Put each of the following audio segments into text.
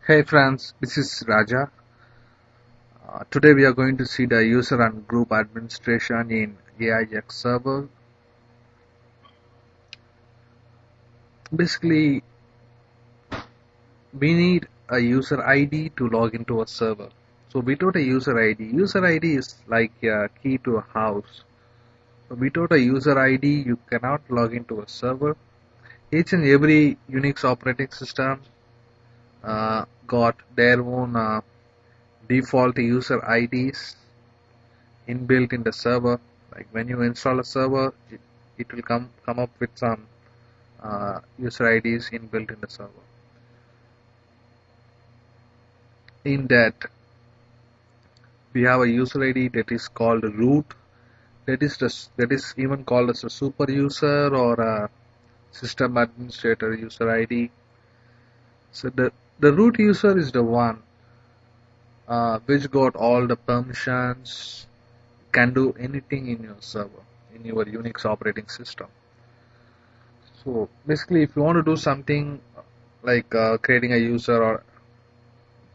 Hey friends, this is Raja. Today we are going to see the user and group administration in AIX server. Basically, we need a user ID to log into a server. So without a user ID is like a key to a house. So without a user ID, you cannot log into a server. Each and every Unix operating system got their own default user IDs inbuilt in the server. Like when you install a server, it will come up with some user IDs inbuilt in the server. In that, we have a user ID that is called root. That is even called as a super user or a system administrator user ID. So the root user is the one which got all the permissions, can do anything in your server, in your Unix operating system. So basically, if you want to do something like creating a user or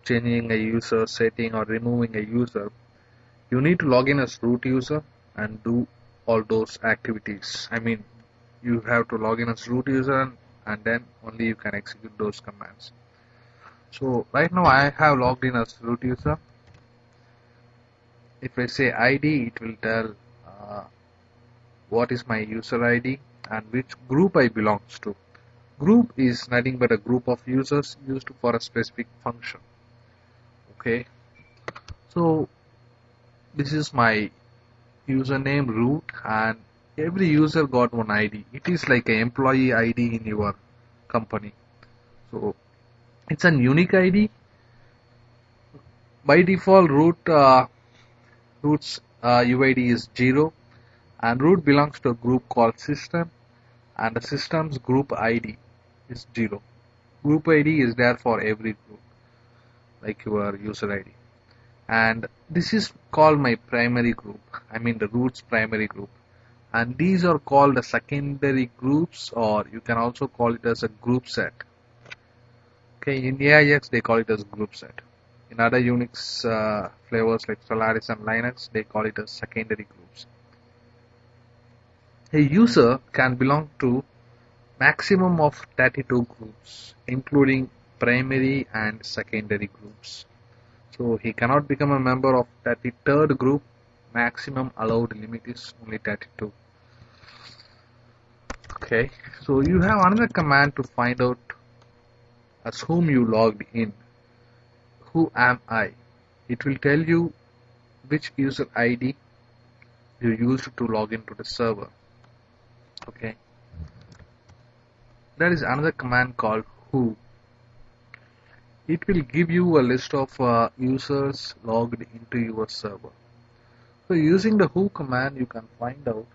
changing a user setting or removing a user, you need to log in as root user and do all those activities. I mean, you have to log in as root user and then only you can execute those commands. So right now I have logged in as root user. If I say ID, it will tell what is my user ID and which group I belongs to. Group is nothing but a group of users used for a specific function. Okay, so this is my username root, and every user got one ID. It is like an employee ID in your company. So it's a unique ID. By default, root's UID is 0, and root belongs to a group called system, and the system's group ID is 0. Group ID is there for every group, like your user ID. And this is called my primary group. I mean the root's primary group. And these are called the secondary groups, or you can also call it as a group set. Okay, in AIX they call it as group set. In other Unix flavors like Solaris and Linux, they call it as secondary groups. A user can belong to maximum of 32 groups, including primary and secondary groups. So he cannot become a member of 33rd group. Maximum allowed limit is only 32. Okay, so you have another command to find out as whom you logged in. Who am I? It will tell you which user ID you used to log into the server. Okay, there is another command called who. It will give you a list of users logged into your server. So using the who command, you can find out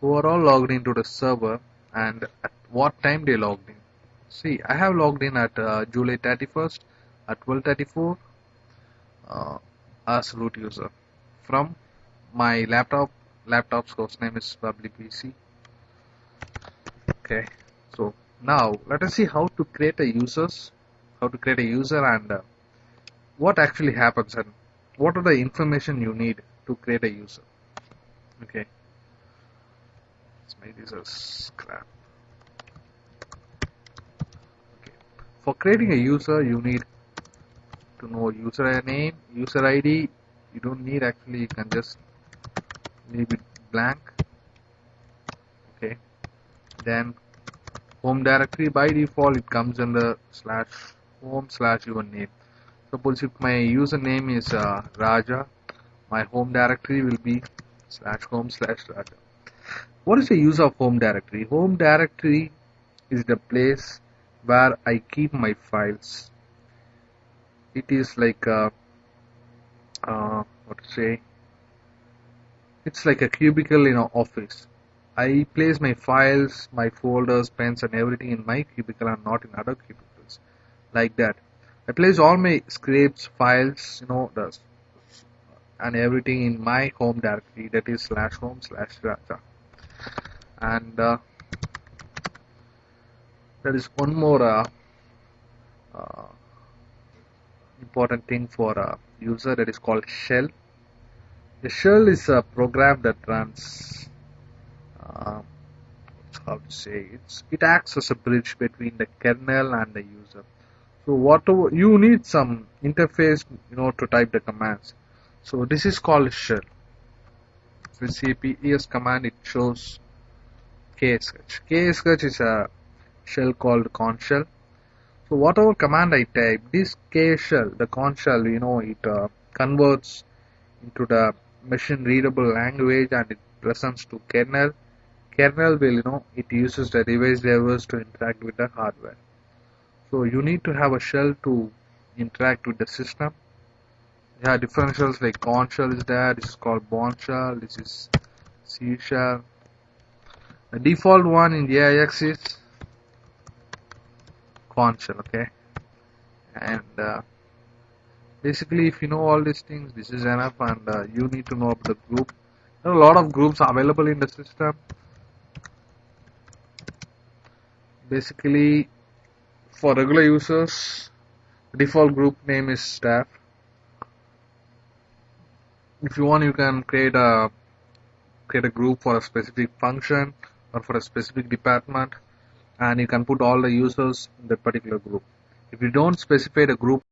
who are all logged into the server and at what time they logged in. See, I have logged in at July 31st at 12:34 as root user from my laptop. Laptop's host name is public PC. Okay, so now let us see how to create a user and what actually happens and what are the information you need to create a user. Okay, let's make this a scrap. Okay, for creating a user, you need to know user name, user ID. You don't need actually, you can just leave it blank. Okay, then home directory, by default it comes under /home/your name. Suppose if my username is Raja, my home directory will be /home/Raja. What is the use of home directory? Home directory is the place where I keep my files. It is like what to say? It's like a cubicle in an office. I place my files, my folders, pens, and everything in my cubicle and not in other cubicles. Like that. I place all my scripts, files, and everything in my home directory, that is /home/Raja. And there is one more important thing for a user, that is called shell. The shell is a program that runs, uh, how to say, it acts as a bridge between the kernel and the user. So whatever you need some interface, to type the commands. So this is called shell. The cps command, it shows ksh. Ksh is a shell called conn shell. So whatever command I type, this K shell, the conn shell, it converts into the machine readable language and it presents to kernel. Kernel will, it uses the device drivers to interact with the hardware. So you need to have a shell to interact with the system. Yeah, different shells like conn shell is there. This is called Bourne shell. This is C shell. The default one in the AIX is conn shell. Okay, and basically, if you know all these things, this is enough, and you need to know about the group. There are a lot of groups available in the system. Basically, for regular users, the default group name is staff. If you want, you can create a group for a specific function or for a specific department, and you can put all the users in that particular group. If you don't specify the group